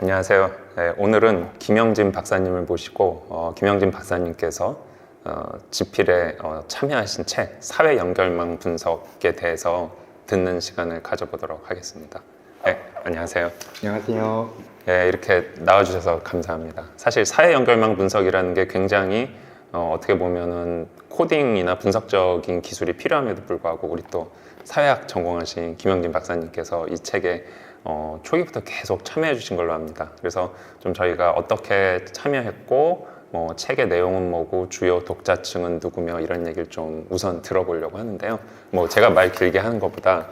안녕하세요. 네, 오늘은 김영진 박사님을 모시고 김영진 박사님께서 지필에 참여하신 책 사회 연결망 분석에 대해서 듣는 시간을 가져보도록 하겠습니다. 네, 안녕하세요. 안녕하세요. 네, 이렇게 나와주셔서 감사합니다. 사실 사회 연결망 분석이라는 게 굉장히 어떻게 보면은 코딩이나 분석적인 기술이 필요함에도 불구하고 우리 또 사회학 전공하신 김영진 박사님께서 이 책에 초기부터 계속 참여해 주신 걸로 압니다. 그래서 좀 저희가 어떻게 참여했고 책의 내용은 뭐고 주요 독자층은 누구며 이런 얘기를 좀 우선 들어보려고 하는데요. 제가 말 길게 하는 것보다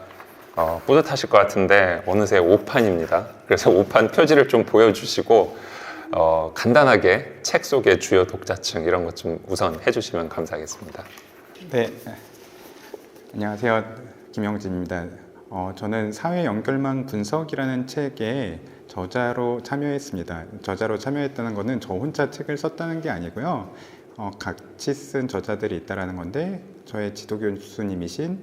뿌듯하실 것 같은데 어느새 5판입니다. 그래서 5판 표지를 좀 보여주시고 간단하게 책 속의 주요 독자층 이런 것 좀 우선 해주시면 감사하겠습니다. 네, 안녕하세요. 김영진입니다. 저는 사회 연결망 분석이라는 책에 저자로 참여했습니다. 저자로 참여했다는 것은 저 혼자 책을 썼다는 게 아니고요. 같이 쓴 저자들이 있다는 건데 저의 지도 교수님이신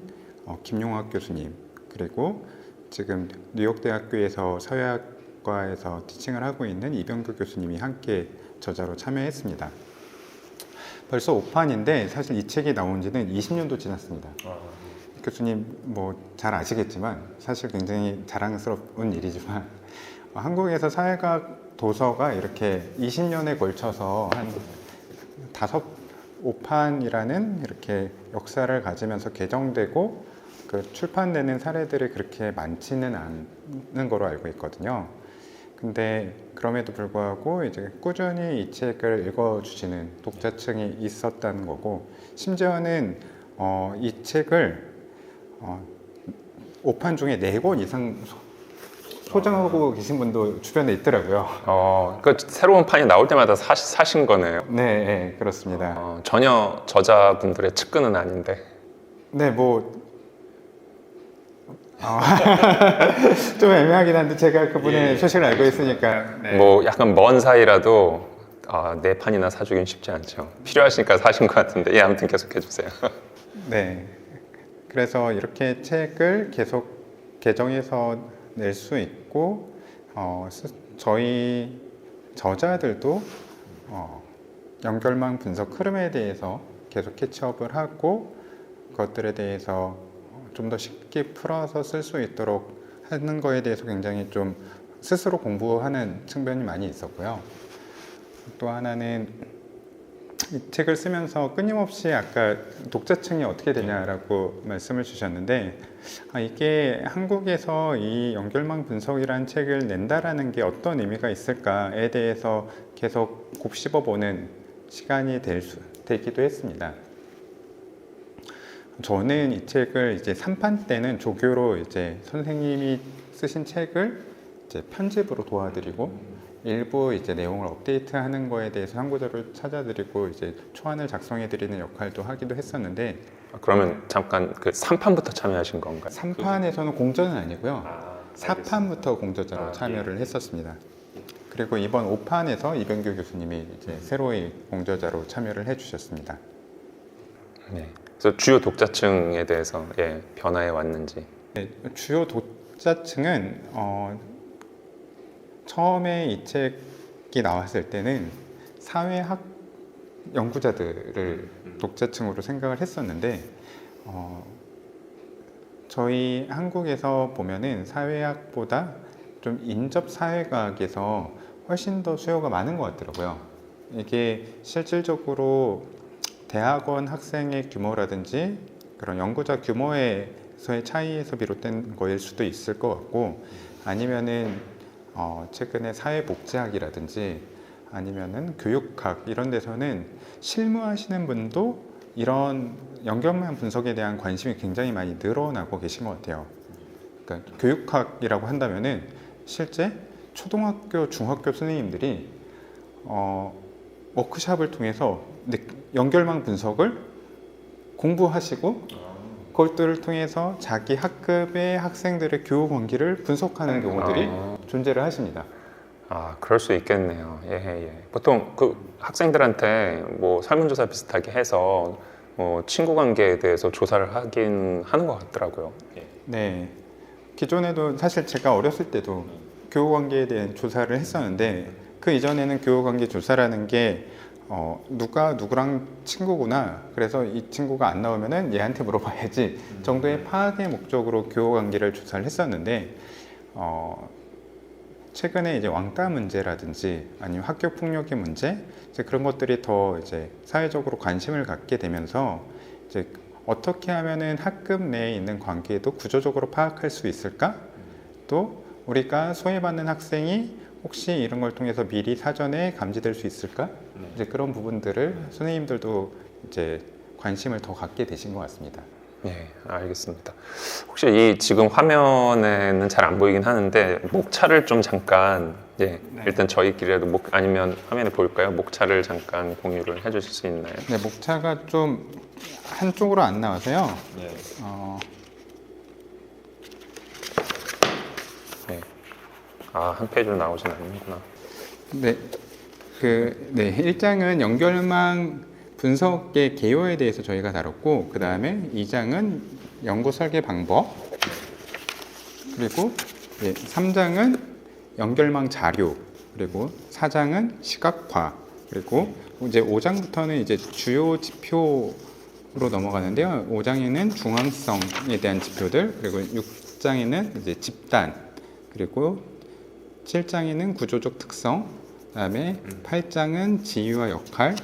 김용학 교수님, 그리고 지금 뉴욕대학교에서 사회학과에서 티칭을 하고 있는 이병규 교수님이 함께 저자로 참여했습니다. 벌써 5판인데 사실 이 책이 나온 지는 20년도 지났습니다. 교수님 잘 아시겠지만 사실 굉장히 자랑스러운 일이지만 한국에서 사회학 도서가 이렇게 20년에 걸쳐서 한 5판이라는 이렇게 역사를 가지면서 개정되고 출판되는 사례들이 그렇게 많지는 않은 거로 알고 있거든요. 근데 그럼에도 불구하고 이제 꾸준히 이 책을 읽어주시는 독자층이 있었다는 거고, 심지어는 이 책을 5판 중에 4권 이상 소장하고 계신 분도 주변에 있더라고요. 그 새로운 판이 나올 때마다 사신 거네요. 네, 그렇습니다. 전혀 저자분들의 측근은 아닌데. 네, 좀 애매하긴 한데 제가 그분의 소식을 알고 있으니까. 네. 약간 먼 사이라도 4판이나 사주긴 쉽지 않죠. 필요하시니까 사신 것 같은데. 아무튼 계속해 주세요. 네. 그래서 이렇게 책을 계속 개정해서 낼 수 있고, 저희 저자들도 연결망 분석 흐름에 대해서 계속 캐치업을 하고 그것들에 대해서 좀 더 쉽게 풀어서 쓸 수 있도록 하는 거에 대해서 굉장히 좀 스스로 공부하는 측면이 많이 있었고요. 또 하나는 이 책을 쓰면서 끊임없이 아까 독자층이 어떻게 되냐라고 말씀을 주셨는데, 이게 한국에서 이 연결망 분석이라는 책을 낸다라는 게 어떤 의미가 있을까에 대해서 계속 곱씹어보는 시간이 되기도 했습니다. 저는 이 책을 이제 3판 때는 조교로 이제 선생님이 쓰신 책을 이제 편집으로 도와드리고, 일부 이제 내용을 업데이트하는 거에 대해서 참고자료를 찾아드리고 이제 초안을 작성해드리는 역할도 하기도 했었는데. 그러면 잠깐 그 3판부터 참여하신 건가요? 3판에서는 공저는 아니고요. 4판부터 공저자로 참여를 했었습니다. 그리고 이번 5판에서 이병규 교수님이 이제 새로이 공저자로 참여를 해주셨습니다. 네. 그래서 주요 독자층에 대해서 변화해 왔는지. 네, 주요 독자층은 처음에 이 책이 나왔을 때는 사회학 연구자들을 독자층으로 생각을 했었는데, 저희 한국에서 보면은 사회학보다 좀 인접사회과학에서 훨씬 더 수요가 많은 것 같더라고요. 이게 실질적으로 대학원 학생의 규모라든지 그런 연구자 규모에서의 차이에서 비롯된 거일 수도 있을 것 같고, 아니면은 최근에 사회복지학이라든지 아니면은 교육학 이런 데서는 실무하시는 분도 이런 연결망 분석에 대한 관심이 굉장히 많이 늘어나고 계신 것 같아요. 그러니까 교육학이라고 한다면은 실제 초등학교, 중학교 선생님들이 워크숍을 통해서 연결망 분석을 공부하시고 그것들을 통해서 자기 학급의 학생들의 교우 관계를 분석하는 경우들이 존재를 하십니다. 그럴 수 있겠네요. 보통 그 학생들한테 설문조사 비슷하게 해서 친구 관계에 대해서 조사를 하긴 하는 것 같더라고요. 네. 기존에도 사실 제가 어렸을 때도 교우관계에 대한 조사를 했었는데 그 이전에는 교우관계 조사라는 게 누가 누구랑 친구구나, 그래서 이 친구가 안 나오면은 얘한테 물어봐야지 정도의 파악의 목적으로 교우관계를 조사를 했었는데 최근에 이제 왕따 문제라든지 아니면 학교 폭력의 문제, 이제 그런 것들이 더 이제 사회적으로 관심을 갖게 되면서 이제 어떻게 하면은 학급 내에 있는 관계도 구조적으로 파악할 수 있을까? 또 우리가 소외받는 학생이 혹시 이런 걸 통해서 미리 사전에 감지될 수 있을까? 이제 그런 부분들을 선생님들도 이제 관심을 더 갖게 되신 것 같습니다. 네, 알겠습니다. 혹시 이 지금 화면에는 잘 안 보이긴 하는데 목차를 좀 잠깐, 예, 네. 일단 저희끼리라도 아니면 화면에 보일까요? 목차를 잠깐 공유를 해주실 수 있나요? 네, 목차가 좀 한쪽으로 안 나와서요. 네. 네. 아, 한 페이지로 나오진 않는구나. 네, 1장은 연결망 분석의 개요에 대해서 저희가 다뤘고, 그 다음에 2장은 연구 설계 방법, 그리고 3장은 연결망 자료, 그리고 4장은 시각화, 그리고 이제 5장부터는 이제 주요 지표로 넘어가는데요. 5장에는 중앙성에 대한 지표들, 그리고 6장에는 이제 집단, 그리고 7장에는 구조적 특성, 그다음에 8장은 지위와 역할,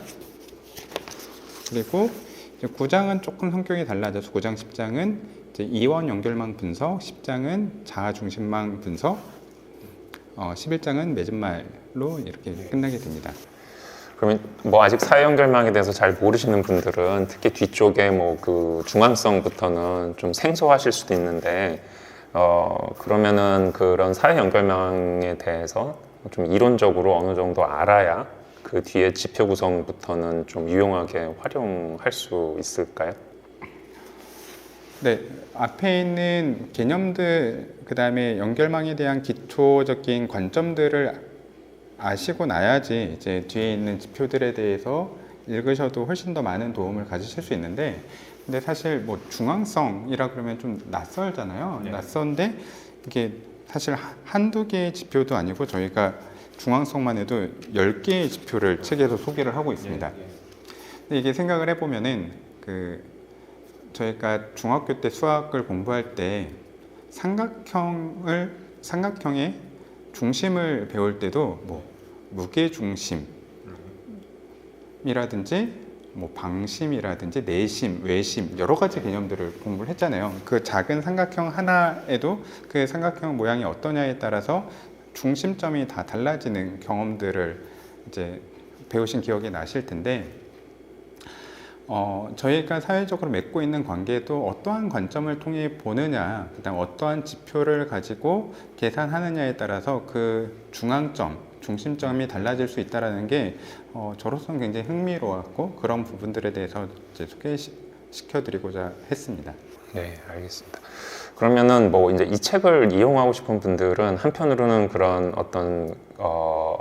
그리고 9장은 조금 성격이 달라져서 9장, 10장은 이제 이원 연결망 분석, 10장은 자아 중심망 분석, 11장은 맺은말로 이렇게 끝나게 됩니다. 그러면 뭐 아직 사회 연결망에 대해서 잘 모르시는 분들은 특히 뒤쪽에 뭐 그 중앙성부터는 좀 생소하실 수도 있는데 그러면은 그런 사회 연결망에 대해서 좀 이론적으로 어느 정도 알아야 그 뒤에 지표 구성부터는 좀 유용하게 활용할 수 있을까요? 네, 앞에 있는 개념들, 그 다음에 연결망에 대한 기초적인 관점들을 아시고 나야지 이제 뒤에 있는 지표들에 대해서 읽으셔도 훨씬 더 많은 도움을 가지실 수 있는데, 근데 사실 뭐 중앙성이라 그러면 좀 낯설잖아요. 네. 낯선데 이게 사실 한두 개의 지표도 아니고 저희가 중앙성만 해도 10개의 지표를 책에서 소개를 하고 있습니다. 근데 이게 생각을 해보면은 저희가 중학교 때 수학을 공부할 때 삼각형의 중심을 배울 때도 뭐 무게 중심이라든지 뭐 방심이라든지 내심, 외심 여러 가지 개념들을 공부를 했잖아요. 그 작은 삼각형 하나에도 그 삼각형 모양이 어떠냐에 따라서 중심점이 다 달라지는 경험들을 이제 배우신 기억이 나실 텐데, 저희가 사회적으로 맺고 있는 관계도 어떠한 관점을 통해 보느냐, 그다음 어떠한 지표를 가지고 계산하느냐에 따라서 그 중심점이 달라질 수 있다는 게 저로서는 굉장히 흥미로웠고, 그런 부분들에 대해서 이제 소개시켜드리고자 했습니다. 네, 알겠습니다. 그러면은 뭐 이제 이 책을 이용하고 싶은 분들은 한편으로는 그런 어떤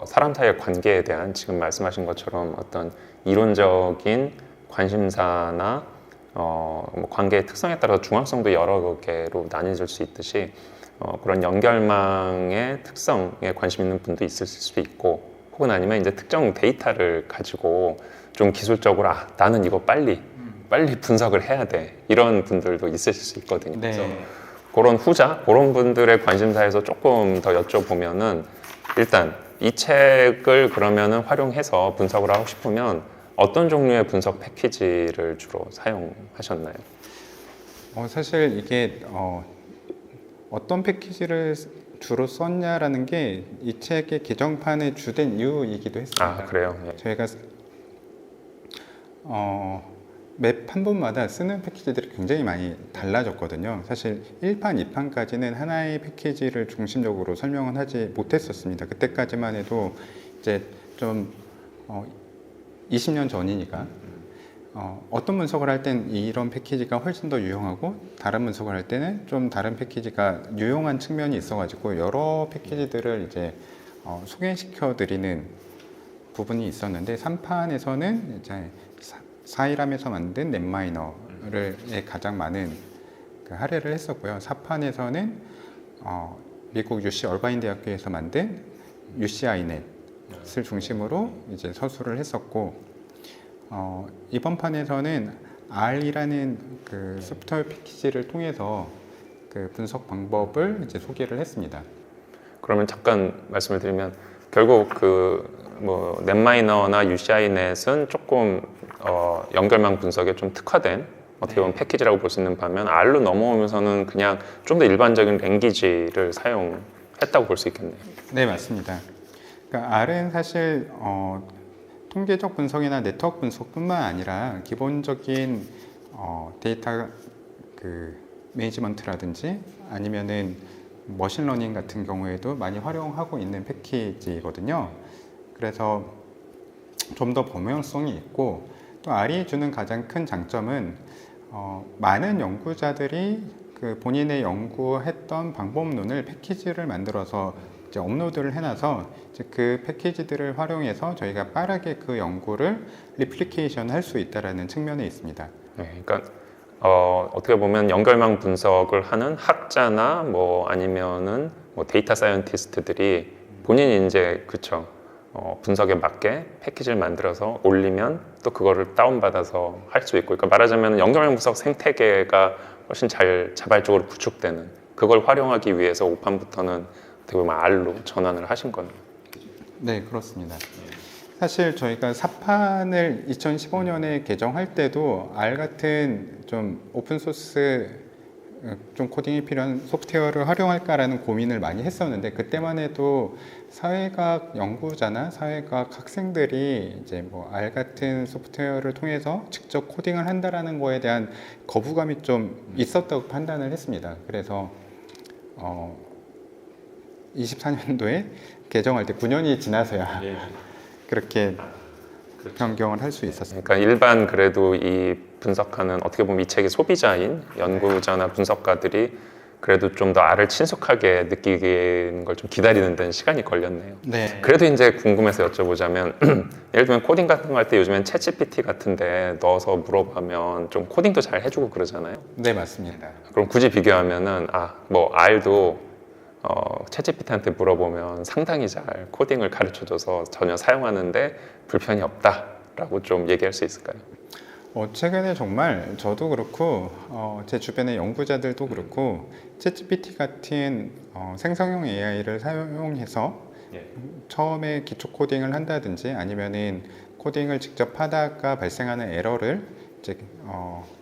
사람 사이의 관계에 대한 지금 말씀하신 것처럼 어떤 이론적인 관심사나 뭐 관계의 특성에 따라서 중앙성도 여러 개로 나뉘어질 수 있듯이 그런 연결망의 특성에 관심 있는 분도 있을 수도 있고, 혹은 아니면 이제 특정 데이터를 가지고 좀 기술적으로 나는 이거 빨리 분석을 해야 돼, 이런 분들도 있으실 수 있거든요. 네. 그래서 그런 분들의 관심사에서 조금 더 여쭤보면은, 일단 이 책을 그러면은 활용해서 분석을 하고 싶으면 어떤 종류의 분석 패키지를 주로 사용하셨나요? 사실 이게 어떤 패키지를 주로 썼냐라는 게 이 책의 개정판의 주된 이유이기도 했습니다. 아, 그래요? 예. 저희가 맵 한 번마다 쓰는 패키지들이 굉장히 많이 달라졌거든요. 사실 1판, 2판까지는 하나의 패키지를 중심적으로 설명은 하지 못했었습니다. 그때까지만 해도 이제 좀 20년 전이니까 어떤 분석을 할 땐 이런 패키지가 훨씬 더 유용하고, 다른 분석을 할 때는 좀 다른 패키지가 유용한 측면이 있어가지고 여러 패키지들을 이제 소개시켜 드리는 부분이 있었는데, 3판에서는 이제 사이람에서 만든 넷마이너를 가장 많은 할애를 했었고요. 4판에서는 미국 UC 얼바인 대학교에서 만든 UCINet을 중심으로 이제 서술을 했었고, 이번 판에서는 R이라는 그 소프트웨어 패키지를 통해서 그 분석 방법을 이제 소개를 했습니다. 그러면 잠깐 말씀을 드리면 결국 그 뭐 넷마이너나 UCINet은 조금 연결망 분석에 좀 특화된 어떻게 보면 패키지라고 볼 수 있는 반면 R로 넘어오면서는 그냥 좀 더 일반적인 랭귀지를 사용했다고 볼 수 있겠네요. 네, 맞습니다. 그러니까 R은 사실 통계적 분석이나 네트워크 분석뿐만 아니라 기본적인 데이터 그 매니지먼트라든지 아니면은 머신러닝 같은 경우에도 많이 활용하고 있는 패키지거든요. 그래서 좀 더 범용성이 있고, 또 R이 주는 가장 큰 장점은 많은 연구자들이 그 본인의 연구했던 방법론을 패키지를 만들어서 이제 업로드를 해놔서 이제 그 패키지들을 활용해서 저희가 빠르게 그 연구를 리플리케이션 할 수 있다라는 측면에 있습니다. 네, 그러니까 어떻게 보면 연결망 분석을 하는 학자나 뭐 아니면은 뭐 데이터 사이언티스트들이 본인이 이제 그쵸 분석에 맞게 패키지를 만들어서 올리면 또 그거를 다운받아서 할 수 있고, 그러니까 말하자면 연결망 분석 생태계가 훨씬 잘 자발적으로 구축되는, 그걸 활용하기 위해서 5판부터는 어떻게 보면 R로 전환을 하신 거네요. 네, 그렇습니다. 사실 저희가 4판을 2015년에 개정할 때도 R 같은 좀 오픈소스 좀 코딩이 필요한 소프트웨어를 활용할까라는 고민을 많이 했었는데, 그때만 해도 사회과학 연구자나 사회과학 학생들이 이제 뭐 R 같은 소프트웨어를 통해서 직접 코딩을 한다라는 거에 대한 거부감이 좀 있었다고 판단을 했습니다. 그래서 24년도에 개정할 때 9년이 지나서야 그렇게 변경을 할 수 있었습니다. 그러니까 일반 그래도 이 분석하는 어떻게 보면 이 책의 소비자인 연구자나 분석가들이 그래도 좀 더 R을 친숙하게 느끼는 걸 좀 기다리는 데는 시간이 걸렸네요. 네. 그래도 이제 궁금해서 여쭤보자면 예를 들면 코딩 같은 거 할 때 요즘엔 챗GPT 같은데 넣어서 물어보면 좀 코딩도 잘 해주고 그러잖아요. 네, 맞습니다. 그럼 굳이 비교하면은 뭐 R도 챗GPT한테 물어보면 상당히 잘 코딩을 가르쳐줘서 전혀 사용하는데 불편이 없다라고 좀 얘기할 수 있을까요? 최근에 정말 저도 그렇고 제 주변의 연구자들도 그렇고 챗GPT 같은 생성형 AI를 사용해서 처음에 기초 코딩을 한다든지 아니면은 코딩을 직접 하다가 발생하는 에러를 이제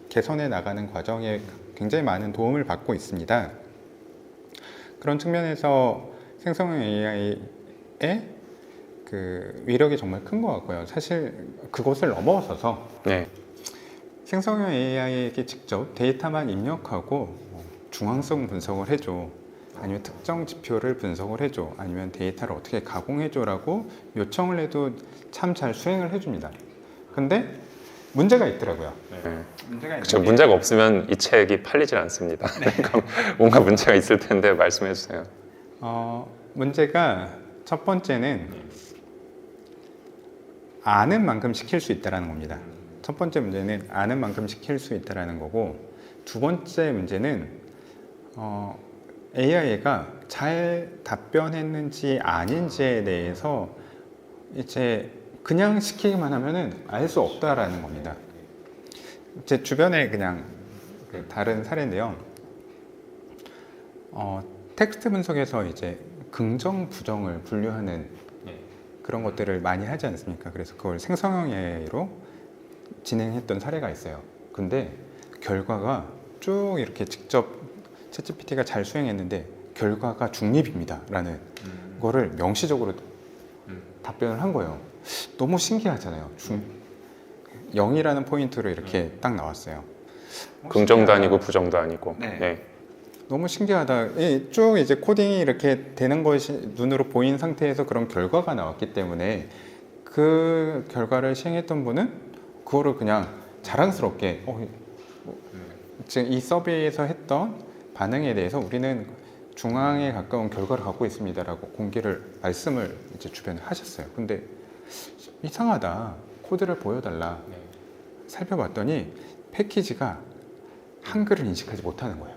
개선해 나가는 과정에 굉장히 많은 도움을 받고 있습니다. 그런 측면에서 생성형 AI의 그 위력이 정말 큰 것 같고요. 사실 그것을 넘어서서 네. 생성형 AI에게 직접 데이터만 입력하고 중앙성 분석을 해줘, 아니면 특정 지표를 분석을 해줘, 아니면 데이터를 어떻게 가공해줘라고 요청을 해도 참 잘 수행을 해줍니다. 근데 문제가 있더라고요. 네. 문제가 그렇죠. 있는 게 문제가 없으면 이 책이 팔리질 않습니다. 그러니까 뭔가 문제가 있을 텐데 말씀해 주세요. 문제가 첫 번째는 아는 만큼 시킬 수 있다는 겁니다. 첫 번째 문제는 아는 만큼 시킬 수 있다는 거고, 두 번째 문제는 AI가 잘 답변했는지 아닌지에 대해서 이제 그냥 시키기만 하면은 알 수 없다라는 겁니다. 제 주변에 그냥 다른 사례인데요. 텍스트 분석에서 이제 긍정, 부정을 분류하는 그런 것들을 많이 하지 않습니까? 그래서 그걸 생성형 AI로 진행했던 사례가 있어요. 근데 결과가 쭉 이렇게 직접 챗GPT가 잘 수행했는데 결과가 중립입니다 라는 거를 명시적으로 답변을 한 거예요. 너무 신기하잖아요. 0이라는 포인트로 이렇게 딱 나왔어요. 긍정도 아니고 부정도 아니고. 네. 네. 너무 신기하다. 쭉 이제 코딩이 이렇게 되는 것이 눈으로 보인 상태에서 그런 결과가 나왔기 때문에 그 결과를 시행했던 분은 그거를 그냥 자랑스럽게 지금 이 서베이에서 했던 반응에 대해서 우리는 중앙에 가까운 결과를 갖고 있습니다라고 말씀을 이제 주변에 하셨어요. 근데 이상하다. 코드를 보여달라. 살펴봤더니 패키지가 한글을 인식하지 못하는 거예요.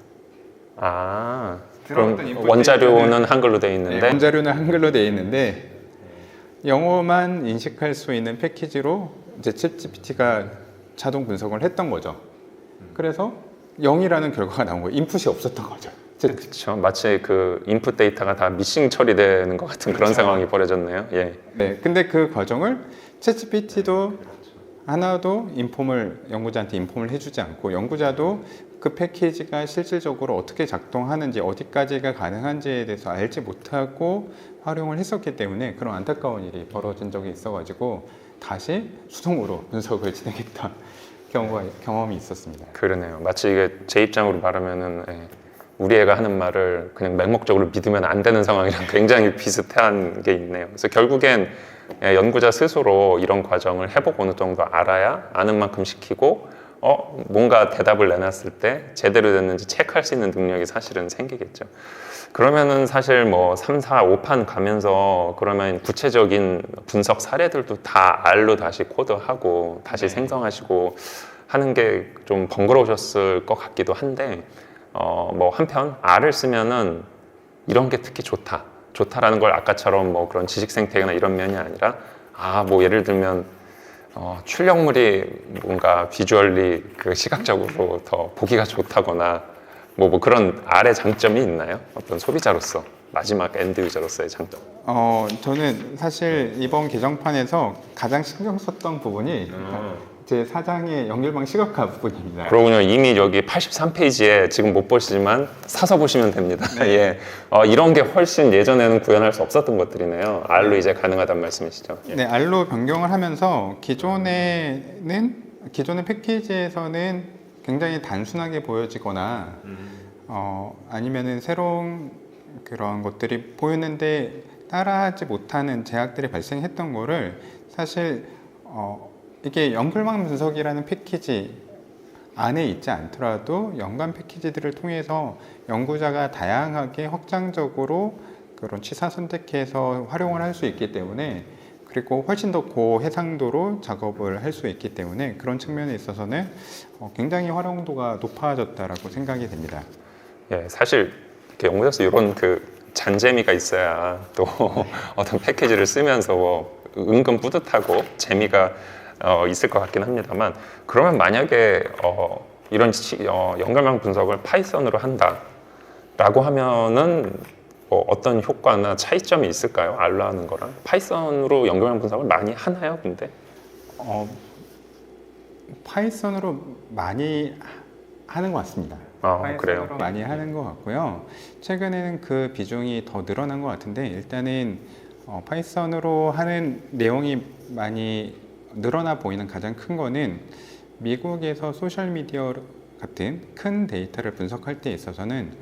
그럼 들어갔던 인풋 원자료는 한글로 되어 있는데 네, 원자료는 한글로 되어 있는데 영어만 인식할 수 있는 패키지로 이제 챗GPT가 자동 분석을 했던 거죠. 그래서 0이라는 결과가 나온 거예요. 인풋이 없었던 거죠. 그렇죠. 마치 그 인풋 데이터가 다 미싱 처리되는 것 같은 그런 상황이 벌어졌네요. 예. 네, 근데 그 과정을 챗GPT도 하나도 연구자한테 인폼을 해주지 않고 연구자도 그 패키지가 실질적으로 어떻게 작동하는지 어디까지가 가능한지에 대해서 알지 못하고 활용을 했었기 때문에 그런 안타까운 일이 벌어진 적이 있어가지고 다시 수동으로 분석을 진행했던 경험이 있었습니다. 그러네요. 마치 이게 제 입장으로 말하면은 우리 애가 하는 말을 그냥 맹목적으로 믿으면 안 되는 상황이랑 굉장히 비슷한 게 있네요. 그래서 결국엔 연구자 스스로 이런 과정을 해보고 어느 정도 알아야 아는 만큼 시키고 뭔가 대답을 내놨을 때 제대로 됐는지 체크할 수 있는 능력이 사실은 생기겠죠. 그러면은 사실 뭐 3, 4, 5판 가면서 그러면 구체적인 분석 사례들도 다 R로 다시 코드하고 다시 생성하시고 하는 게 좀 번거로우셨을 것 같기도 한데 뭐 한편 R을 쓰면은 이런 게 특히 좋다라는 걸 아까처럼 뭐 그런 지식 생태계나 이런 면이 아니라 뭐 예를 들면 출력물이 뭔가 비주얼리 그 시각적으로 더 보기가 좋다거나 뭐 그런 R의 장점이 있나요? 어떤 소비자로서 마지막 엔드 유저로서의 장점. 저는 사실 이번 개정판에서 가장 신경 썼던 부분이 제 사장의 연결망 시각화 부분입니다. 그러군요. 이미 여기 83페이지에 지금 못 보시지만 사서 보시면 됩니다. 네. 예. 이런 게 훨씬 예전에는 구현할 수 없었던 것들이네요. R로 이제 가능하단 말씀이시죠? 예. 네, R로 변경을 하면서 기존의 패키지에서는 굉장히 단순하게 보여지거나 아니면은 새로운 그런 것들이 보였는데 따라하지 못하는 제약들이 발생했던 거를 사실 이게 연결망 분석이라는 패키지 안에 있지 않더라도 연관 패키지들을 통해서 연구자가 다양하게 확장적으로 그런 취사 선택해서 활용을 할 수 있기 때문에 그리고 훨씬 더 고해상도로 작업을 할 수 있기 때문에 그런 측면에 있어서는 굉장히 활용도가 높아졌다라고 생각이 됩니다. 예, 사실 이렇게 연구자에서 이런 그 잔재미가 있어야 또 어떤 패키지를 쓰면서 뭐 은근 뿌듯하고 재미가 있을 것 같긴 합니다만 그러면 만약에 이런 연결망 분석을 파이썬으로 한다라고 하면은 뭐 어떤 효과나 차이점이 있을까요? R로 하는 거랑 파이썬으로 연결망 분석을 많이 하나요? 근데 파이썬으로 많이 하는 것 같습니다. 파이썬으로 그래요? 많이 하는 것 같고요. 최근에는 그 비중이 더 늘어난 것 같은데 일단은 파이썬으로 하는 내용이 많이 늘어나 보이는 가장 큰 거는 미국에서 소셜미디어 같은 큰 데이터를 분석할 때 있어서는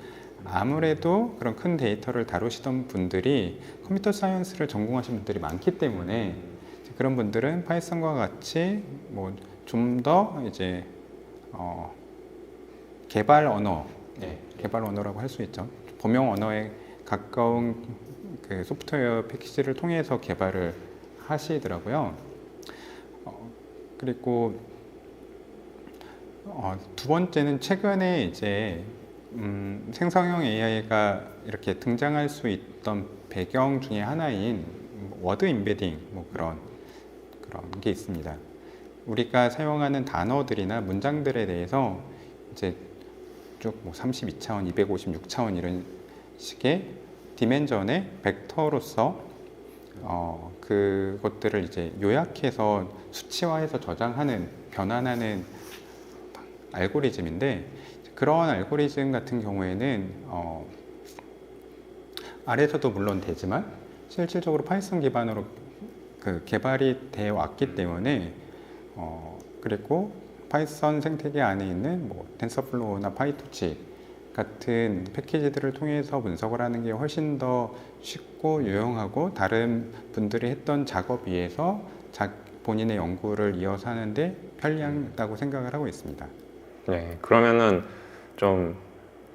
아무래도 그런 큰 데이터를 다루시던 분들이 컴퓨터 사이언스를 전공하신 분들이 많기 때문에 그런 분들은 파이썬과 같이 뭐 좀 더 이제 개발 언어라고 할 수 있죠. 범용 언어에 가까운 그 소프트웨어 패키지를 통해서 개발을 하시더라고요. 그리고 두 번째는 최근에 이제 생성형 AI가 이렇게 등장할 수 있던 배경 중에 하나인 워드 임베딩 뭐 그런 게 있습니다. 우리가 사용하는 단어들이나 문장들에 대해서 이제 쭉 뭐 32차원, 256차원 이런 식의 디멘전의 벡터로서 그것들을 이제 요약해서 수치화해서 저장하는 변환하는 알고리즘인데 그러한 알고리즘 같은 경우에는 R에서도 물론 되지만 실질적으로 파이썬 기반으로 그 개발이 되어 왔기 때문에 그리고 파이썬 생태계 안에 있는 뭐 텐서플로우나 파이토치 같은 패키지들을 통해서 분석을 하는 게 훨씬 더 쉽고 유용하고 다른 분들이 했던 작업 위에서 본인의 연구를 이어서 하는데 편리하다고 생각을 하고 있습니다. 네, 그러면은 좀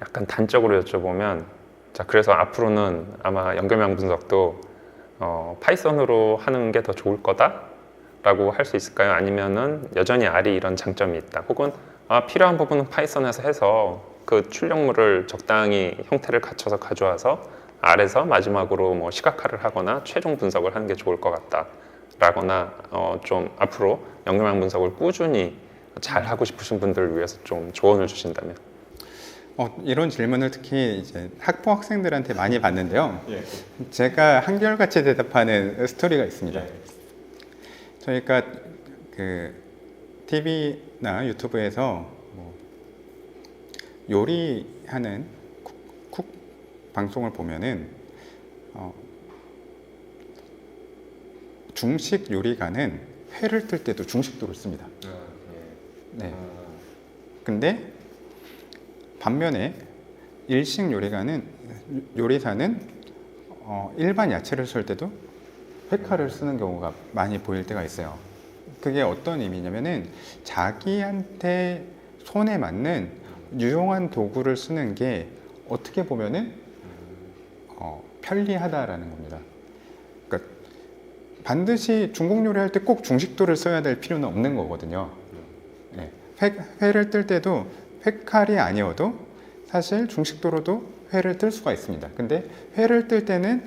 약간 단적으로 여쭤보면 자, 그래서 앞으로는 아마 연결망 분석도 파이썬으로 하는 게 더 좋을 거다라고 할 수 있을까요? 아니면은 여전히 R이 이런 장점이 있다. 혹은 필요한 부분은 파이썬에서 해서 그 출력물을 적당히 형태를 갖춰서 가져와서 아래서 마지막으로 뭐 시각화를 하거나 최종 분석을 하는 게 좋을 것 같다라거나 좀 앞으로 연결망 분석을 꾸준히 잘 하고 싶으신 분들을 위해서 좀 조언을 주신다면. 이런 질문을 특히 이제 학부 학생들한테 많이 받는데요. 제가 한결같이 대답하는 스토리가 있습니다. 저희가 그 TV나 유튜브에서 뭐 요리하는 쿡 방송을 보면은 중식 요리가는 회를 뜰 때도 중식도를 씁니다. 네. 근데 반면에 일식 요리사는 일반 야채를 썰 때도 회칼을 쓰는 경우가 많이 보일 때가 있어요. 그게 어떤 의미냐면은 자기한테 손에 맞는 유용한 도구를 쓰는 게 어떻게 보면은 편리하다라는 겁니다. 그러니까 반드시 중국 요리할 때 꼭 중식도를 써야 될 필요는 없는 거거든요. 네. 회를 뜰 때도 회칼이 아니어도 사실 중식도로도 회를 뜰 수가 있습니다. 근데 회를 뜰 때는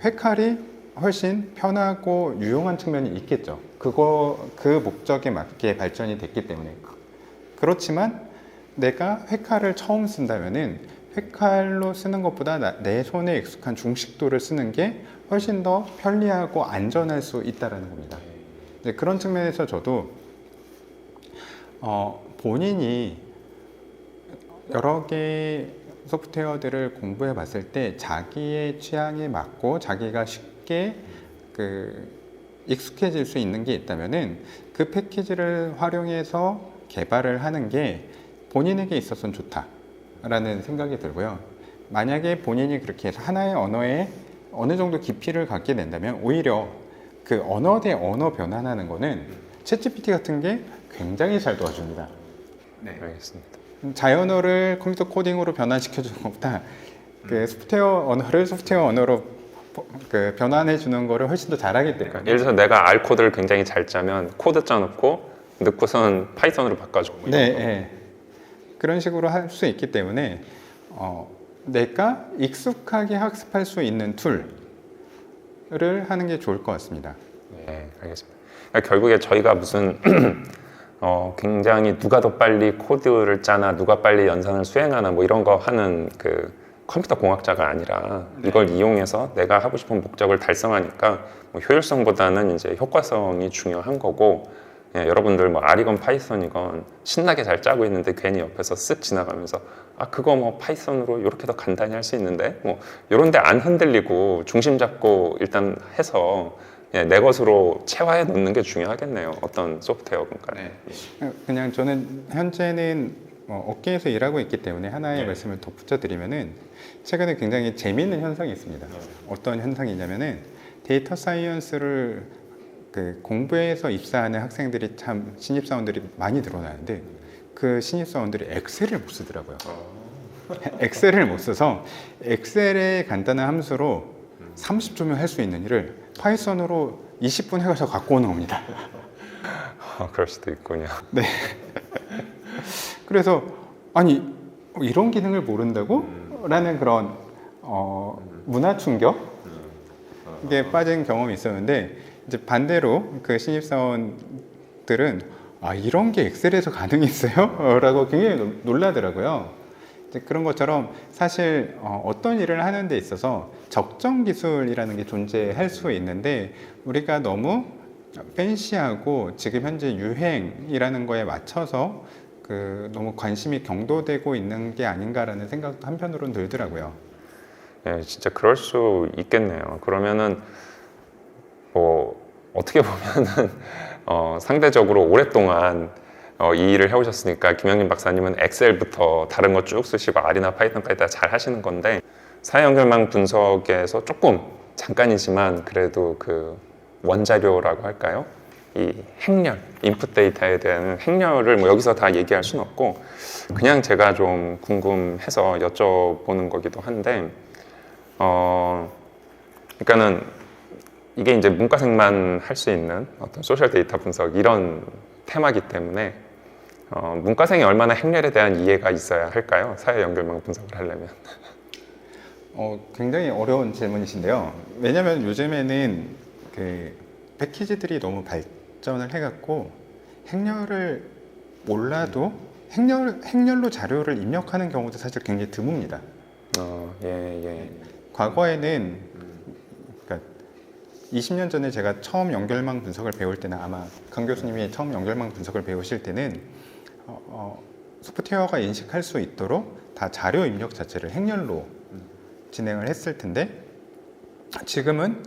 회칼이 훨씬 편하고 유용한 측면이 있겠죠. 그 목적에 맞게 발전이 됐기 때문에. 그렇지만 내가 회칼을 처음 쓴다면은 회칼로 쓰는 것보다 내 손에 익숙한 중식도를 쓰는 게 훨씬 더 편리하고 안전할 수 있다는 겁니다. 그런 측면에서 저도 본인이 여러 개의 소프트웨어들을 공부해 봤을 때 자기의 취향에 맞고 자기가 쉽게 익숙해질 수 있는 게 있다면은 그 패키지를 활용해서 개발을 하는 게 본인에게 있어서는 좋다라는 생각이 들고요. 만약에 본인이 그렇게 해서 하나의 언어에 어느 정도 깊이를 갖게 된다면 오히려 그 언어 대 언어 변환하는 거는 챗GPT 같은 게 굉장히 잘 도와줍니다. 네, 알겠습니다. 자연어를 컴퓨터 코딩으로 변환시켜 주는 것보다 그 소프트웨어 언어를 소프트웨어 언어로 변환해 주는 거를 훨씬 더 잘하기 때문에. 그러니까 예를 들어서 내가 R 코드를 굉장히 잘 짜면 코드 짜놓고 넣고선 파이썬으로 바꿔주고. 네, 네. 그런 식으로 할 수 있기 때문에 내가 익숙하게 학습할 수 있는 툴을 하는 게 좋을 것 같습니다. 네, 알겠습니다. 그러니까 결국에 저희가 무슨 굉장히 누가 더 빨리 코드를 짜나 누가 빨리 연산을 수행하나 뭐 이런 거 하는 그 컴퓨터 공학자가 아니라 이걸 이용해서 내가 하고 싶은 목적을 달성하니까 뭐 효율성보다는 이제 효과성이 중요한 거고, 예, 여러분들 뭐 R이건 파이썬이건 신나게 잘 짜고 있는데 괜히 옆에서 쓱 지나가면서 그거 뭐 파이썬으로 이렇게 더 간단히 할 수 있는데 뭐 이런 데 안 흔들리고 중심 잡고 일단 해서 내 것으로 체화해 놓는 게 중요하겠네요. 어떤 소프트웨어건 간에. 그냥 저는 현재는 업계에서 일하고 있기 때문에 하나의 말씀을 덧붙여 드리면은 최근에 굉장히 재미있는 현상이 있습니다. 어떤 현상이냐면은 데이터 사이언스를 공부해서 입사하는 학생들이 참 신입사원들이 많이 늘어나는데 그 신입사원들이 엑셀을 못 쓰더라고요. 엑셀을 못 써서 엑셀의 간단한 함수로 30초면 할 수 있는 일을 파이썬으로 20분 해가서 갖고 오는 겁니다. 그럴 수도 있군요. 네. 그래서 아니 이런 기능을 모른다고? 라는 그런 문화 충격에 빠진 경험이 있었는데 이제 반대로 그 신입사원들은 이런 게 엑셀에서 가능했어요? 라고 굉장히 놀라더라고요. 이제 그런 것처럼 사실 어떤 일을 하는 데 있어서 적정 기술이라는 게 존재할 수 있는데 우리가 너무 팬시하고 지금 현재 유행이라는 거에 맞춰서 너무 관심이 경도되고 있는 게 아닌가라는 생각도 한편으로는 들더라고요. 네, 진짜 그럴 수 있겠네요. 그러면은 뭐 어떻게 보면은 상대적으로 오랫동안 이 일을 해오셨으니까 김영림 박사님은 엑셀부터 다른 거 쭉 쓰시고 R이나 파이썬까지 다 잘 하시는 건데 사회 연결망 분석에서 조금 잠깐이지만 그래도 그 원자료라고 할까요? 이 행렬, 인풋 데이터에 대한 행렬을 뭐 여기서 다 얘기할 수는 없고 그냥 제가 좀 궁금해서 여쭤보는 거기도 한데 그러니까는 이게 이제 문과생만 할 수 있는 어떤 소셜 데이터 분석 이런 테마기 때문에 문과생이 얼마나 행렬에 대한 이해가 있어야 할까요? 사회 연결망 분석을 하려면. 굉장히 어려운 질문이신데요. 왜냐하면 요즘에는 그 패키지들이 너무 발전을 해갖고 행렬을 몰라도 행렬로 자료를 입력하는 경우도 사실 굉장히 드뭅니다. 예. 과거에는 그러니까 20년 전에 제가 처음 연결망 분석을 배울 때는 아마 강 교수님이 처음 연결망 분석을 배우실 때는 소프트웨어가 인식할 수 있도록 다 자료 입력 자체를 행렬로 진행을 했을 텐데 지금은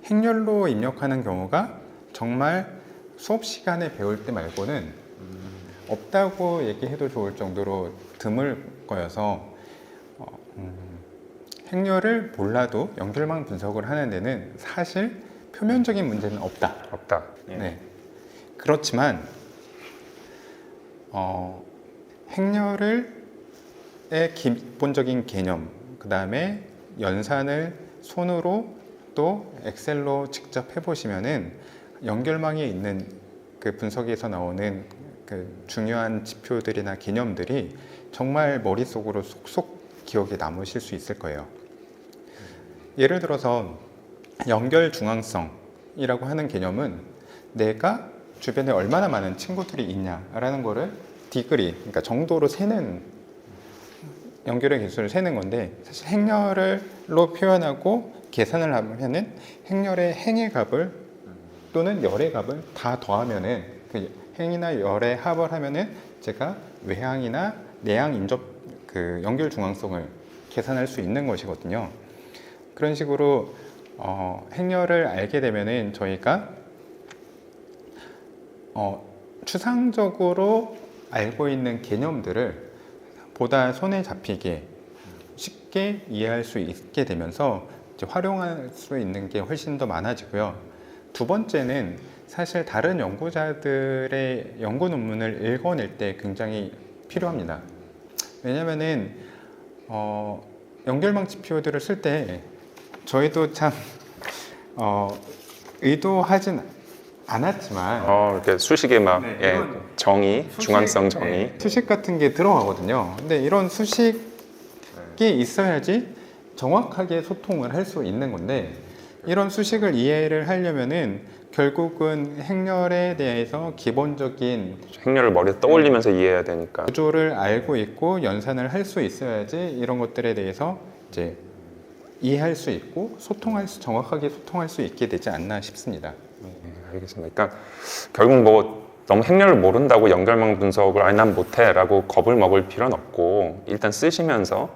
행렬로 입력하는 경우가 정말 수업 시간에 배울 때 말고는 없다고 얘기해도 좋을 정도로 드물 거여서 행렬을 몰라도 연결망 분석을 하는 데는 사실 표면적인 문제는 없다. 예. 네. 그렇지만 행렬의 기본적인 개념, 그 다음에 연산을 손으로 또 엑셀로 직접 해보시면은 연결망에 있는 그 분석에서 나오는 그 중요한 지표들이나 개념들이 정말 머릿속으로 속속 기억에 남으실 수 있을 거예요. 예를 들어서 연결 중앙성이라고 하는 개념은 내가 주변에 얼마나 많은 친구들이 있냐라는 거를 디그리, 그러니까 정도로 세는 연결의 개수를 세는 건데 사실 행렬로 표현하고 계산을 하면은 행렬의 행의 값을 또는 열의 값을 다 더하면은 그 행이나 열의 합을 하면은 제가 외항이나 내항 인접 그 연결 중앙성을 계산할 수 있는 것이거든요. 그런 식으로 행렬을 알게 되면은 저희가 추상적으로 알고 있는 개념들을 보다 손에 잡히게 쉽게 이해할 수 있게 되면서 이제 활용할 수 있는 게 훨씬 더 많아지고요. 두 번째는 사실 다른 연구자들의 연구 논문을 읽어낼 때 굉장히 필요합니다. 왜냐면은 연결망 지표들을 쓸 때 저희도 참 의도하진 않았지만 이렇게 수식에 막 네, 예, 이런 정의, 수식, 중앙성 정의. 네, 수식 같은 게 들어가거든요. 근데 이런 수식이 있어야지 정확하게 소통을 할 수 있는 건데 이런 수식을 이해를 하려면은 결국은 행렬에 대해서 기본적인 행렬을 머리에 떠올리면서 이해해야 되니까. 구조를 알고 있고 연산을 할 수 있어야지 이런 것들에 대해서 이제 이해할 수 있고 정확하게 소통할 수 있게 되지 않나 싶습니다. 알겠습니다. 그러니까 결국 뭐 너무 행렬을 모른다고 연결망 분석을 아니 난 못해라고 겁을 먹을 필요는 없고 일단 쓰시면서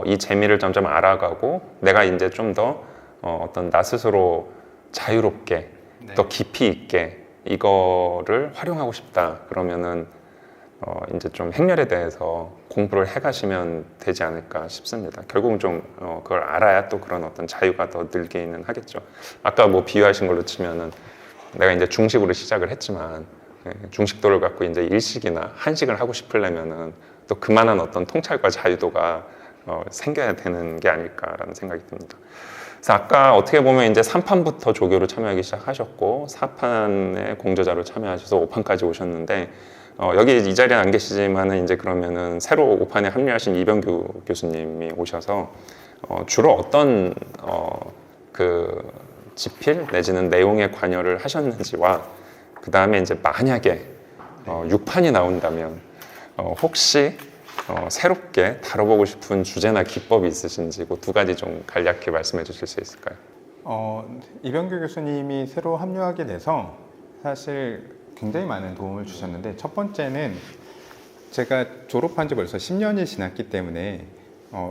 이 재미를 점점 알아가고 내가 이제 좀 더 어떤 나 스스로 자유롭게 더 깊이 있게 이거를 활용하고 싶다 그러면은 이제 좀 행렬에 대해서 공부를 해가시면 되지 않을까 싶습니다. 결국은 좀 그걸 알아야 또 그런 어떤 자유가 더 늘기는 하겠죠. 아까 뭐 비유하신 걸로 치면은 내가 이제 중식으로 시작을 했지만 중식도를 갖고 이제 일식이나 한식을 하고 싶으려면은 또 그만한 어떤 통찰과 자유도가 생겨야 되는 게 아닐까라는 생각이 듭니다. 그래서 아까 어떻게 보면 이제 3판부터 조교로 참여하기 시작하셨고 4판에 공저자로 참여하셔서 5판까지 오셨는데 여기 이 자리에 안 계시지만은 이제 그러면은 새로 5판에 합류하신 이병규 교수님이 오셔서 주로 어떤 그 지필 내지는 내용에 관여를 하셨는지와 그 다음에 이제 만약에 6판이 나온다면 혹시 새롭게 다뤄보고 싶은 주제나 기법이 있으신지 그 두 가지 좀 간략히 말씀해 주실 수 있을까요? 이병규 교수님이 새로 합류하게 돼서 사실 굉장히 많은 도움을 주셨는데 첫 번째는 제가 졸업한 지 벌써 10년이 지났기 때문에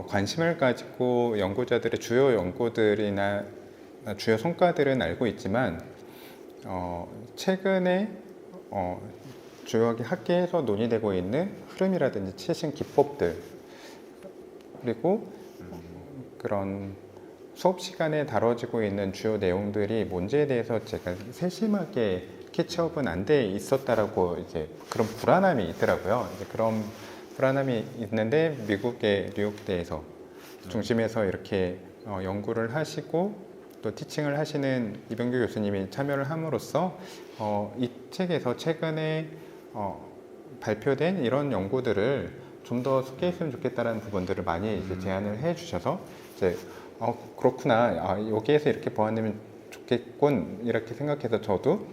관심을 가지고 연구자들의 주요 연구들이나 주요 성과들은 알고 있지만 최근에 주요하게 학계에서 논의되고 있는 흐름이라든지 최신 기법들 그리고 그런 수업 시간에 다뤄지고 있는 주요 내용들이 뭔지에 대해서 제가 세심하게 캐치업은 안 돼 있었다라고 이제 그런 불안함이 있더라고요. 이제 그런 불안함이 있는데 미국의 뉴욕대에서 중심에서 이렇게 연구를 하시고 또 티칭을 하시는 이병규 교수님이 참여를 함으로써 이 책에서 최근에 발표된 이런 연구들을 좀 더 소개했으면 좋겠다라는 부분들을 많이 이제 제안을 해주셔서 이제 그렇구나, 여기에서 이렇게 보완되면 좋겠군 이렇게 생각해서 저도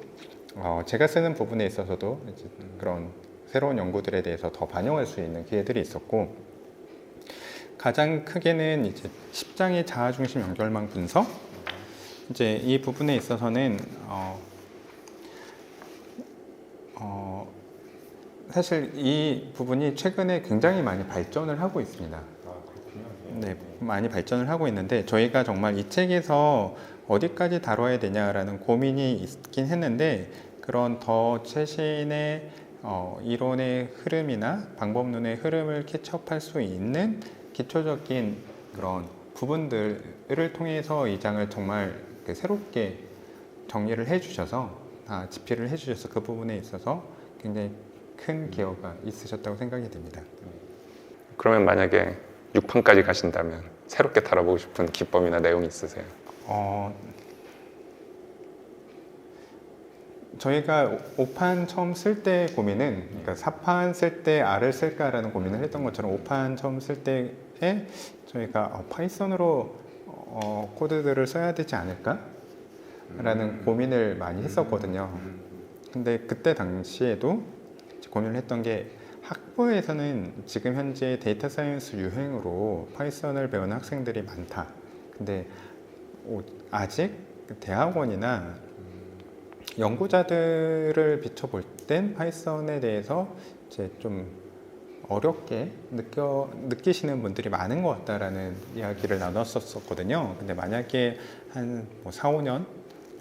제가 쓰는 부분에 있어서도 이제 그런 새로운 연구들에 대해서 더 반영할 수 있는 기회들이 있었고, 가장 크게는 이제 10장의 자아중심 연결망 분석, 이제 이 부분에 있어서는 사실 이 부분이 최근에 굉장히 많이 발전을 하고 있습니다. 네, 많이 발전을 하고 있는데 저희가 정말 이 책에서 어디까지 다뤄야 되냐라는 고민이 있긴 했는데, 그런 더 최신의 이론의 흐름이나 방법론의 흐름을 캐치업할 수 있는 기초적인 그런 부분들을 통해서 이 장을 정말 새롭게 정리를 해주셔서 집필을 해주셔서 그 부분에 있어서 굉장히 큰 기여가 있으셨다고 생각이 됩니다. 그러면 만약에 6판까지 가신다면 새롭게 다뤄보고 싶은 기법이나 내용이 있으세요? 저희가 5판 처음 쓸 때 고민은, 그러니까 4판 쓸 때 R을 쓸까라는 고민을 했던 것처럼 5판 처음 쓸 때에 저희가 파이썬으로 코드들을 써야 되지 않을까라는 고민을 많이 했었거든요. 근데 그때 당시에도 고민을 했던 게, 학부에서는 지금 현재 데이터 사이언스 유행으로 파이썬을 배우는 학생들이 많다. 근데 아직 대학원이나 연구자들을 비춰볼 땐 파이썬에 대해서 이제 좀 어렵게 느끼시는 분들이 많은 것 같다라는 이야기를 나눴었거든요. 근데 만약에 한 4, 5년,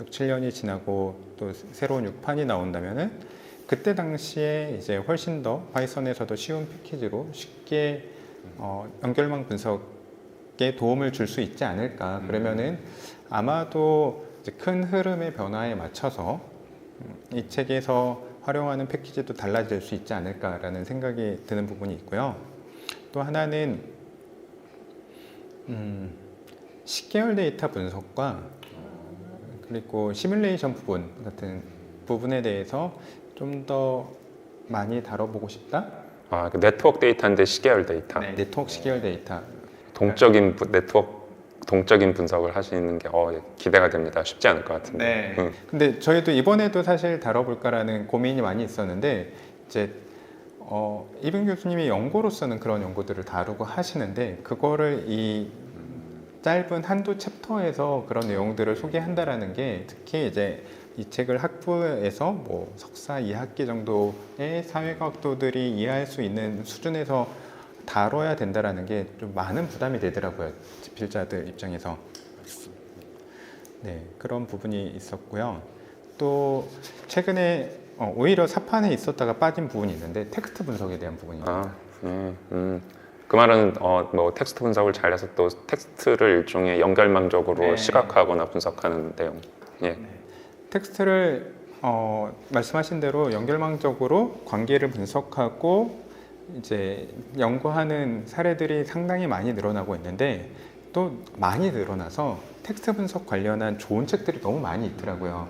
6, 7년이 지나고 또 새로운 6판이 나온다면은 그때 당시에 이제 훨씬 더 파이썬에서도 쉬운 패키지로 쉽게 연결망 분석에 도움을 줄 수 있지 않을까. 그러면은 아마도 이제 큰 흐름의 변화에 맞춰서 이 책에서 활용하는 패키지도 달라질 수 있지 않을까라는 생각이 드는 부분이 있고요. 또 하나는 10개월 데이터 분석과 그리고 시뮬레이션 부분 같은 부분에 대해서 좀 더 많이 다뤄보고 싶다. 그 네트워크 데이터인데 시계열 데이터. 네, 네트워크 시계열 데이터. 동적인 분석을 하시는 게 기대가 됩니다. 쉽지 않을 것 같은데. 네. 근데 저희도 이번에도 사실 다뤄볼까라는 고민이 많이 있었는데, 이제 이병 교수님이 연구로서는 그런 연구들을 다루고 하시는데, 그거를 이 짧은 한두 챕터에서 그런 내용들을 소개한다라는 게, 특히 이제 이 책을 학부에서 뭐 석사 2학기 정도의 사회과학도들이 이해할 수 있는 수준에서 다뤄야 된다라는 게 좀 많은 부담이 되더라고요, 집필자들 입장에서. 네, 그런 부분이 있었고요. 또 최근에 오히려 사판에 있었다가 빠진 부분이 있는데, 텍스트 분석에 대한 부분입니다. 그 말은 뭐 텍스트 분석을 잘해서 또 텍스트를 일종의 연결망적으로 네. 시각화하거나 분석하는 내용. 예. 네. 텍스트를 말씀하신 대로 연결망적으로 관계를 분석하고 이제 연구하는 사례들이 상당히 많이 늘어나고 있는데, 또 많이 늘어나서 텍스트 분석 관련한 좋은 책들이 너무 많이 있더라고요.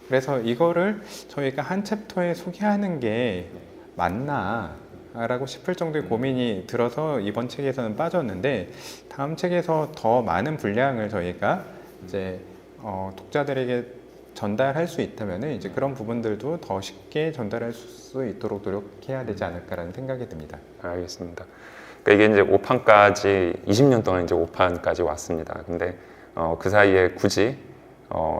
그래서 이거를 저희가 한 챕터에 소개하는 게 맞나 라고 싶을 정도의 고민이 들어서 이번 책에서는 빠졌는데, 다음 책에서 더 많은 분량을 저희가 이제 독자들에게 전달할 수 있다면 이제 그런 부분들도 더 쉽게 전달할 수 있도록 노력해야 되지 않을까라는 생각이 듭니다. 알겠습니다. 그러니까 이게 이제 5판까지 20년 동안 이제 5판까지 왔습니다. 근데 그 사이에 굳이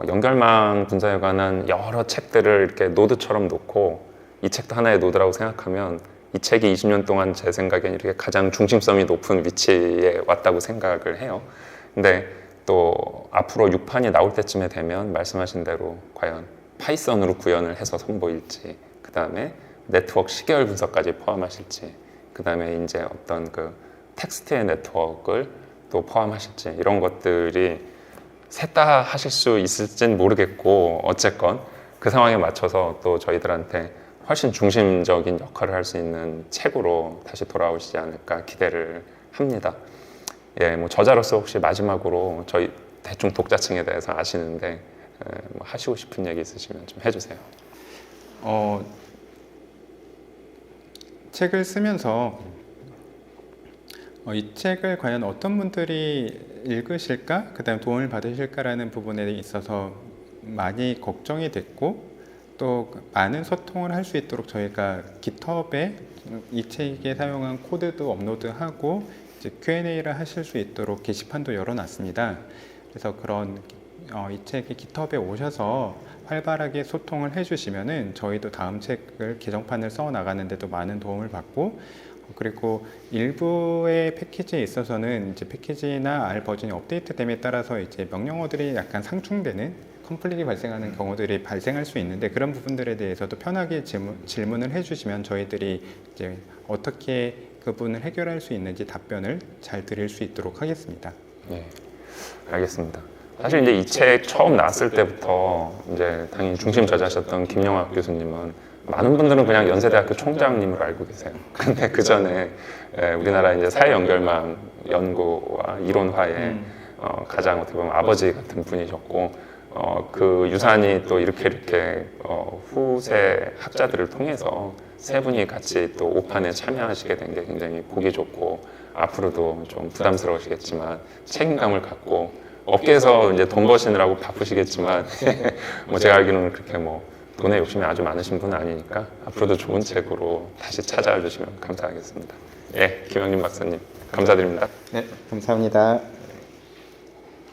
연결망 분석에 관한 여러 책들을 이렇게 노드처럼 놓고 이 책도 하나의 노드라고 생각하면 이 책이 20년 동안 제 생각엔 이렇게 가장 중심성이 높은 위치에 왔다고 생각을 해요. 근데 또 앞으로 6판이 나올 때쯤에 되면 말씀하신 대로 과연 파이썬으로 구현을 해서 선보일지, 그 다음에 네트워크 시계열 분석까지 포함하실지, 그 다음에 이제 어떤 그 텍스트의 네트워크를 또 포함하실지, 이런 것들이 셋 다 하실 수 있을진 모르겠고, 어쨌건 그 상황에 맞춰서 또 저희들한테 훨씬 중심적인 역할을 할 수 있는 책으로 다시 돌아오시지 않을까 기대를 합니다. 예, 뭐 저자로서 혹시 마지막으로 저희 대충 독자층에 대해서 아시는데 뭐 하시고 싶은 얘기 있으시면 좀 해주세요. 책을 쓰면서 이 책을 과연 어떤 분들이 읽으실까, 그다음 도움을 받으실까라는 부분에 있어서 많이 걱정이 됐고 또 많은 소통을 할 수 있도록 저희가 GitHub에 이 책에 사용한 코드도 업로드하고 이제 Q&A를 하실 수 있도록 게시판도 열어놨습니다. 그래서 그런 이 책의 GitHub에 오셔서 활발하게 소통을 해주시면은 저희도 다음 책을 개정판을 써 나가는데도 많은 도움을 받고, 그리고 일부의 패키지에 있어서는 이제 패키지나 R 버전이 업데이트됨에 따라서 이제 명령어들이 약간 상충되는 컴플릿이 발생하는 경우들이 발생할 수 있는데, 그런 부분들에 대해서도 편하게 질문을 해주시면 저희들이 이제 어떻게 그 부분을 해결할 수 있는지 답변을 잘 드릴 수 있도록 하겠습니다. 네, 알겠습니다. 사실 이제 이 책 처음 나왔을 때부터 이제 당연히 중심 저자셨던 김영학 교수님은 많은 분들은 그냥 연세대학교 총장님으로 알고 계세요. 근데 그 전에 우리나라 이제 사회 연결망 연구와 이론화의 가장 어떻게 보면 아버지 같은 분이셨고, 그 유산이 또 이렇게 후세 학자들을 통해서 세 분이 같이 또 오판에 참여하시게 된 게 굉장히 보기 좋고, 앞으로도 좀 부담스러우시겠지만 책임감을 갖고 업계에서 이제 돈 버시느라고 바쁘시겠지만 뭐 제가 알기로는 그렇게 뭐 돈에 욕심이 아주 많으신 분은 아니니까 앞으로도 좋은 책으로 다시 찾아와 주시면 감사하겠습니다. 예, 김영림 박사님 감사드립니다. 네, 감사합니다.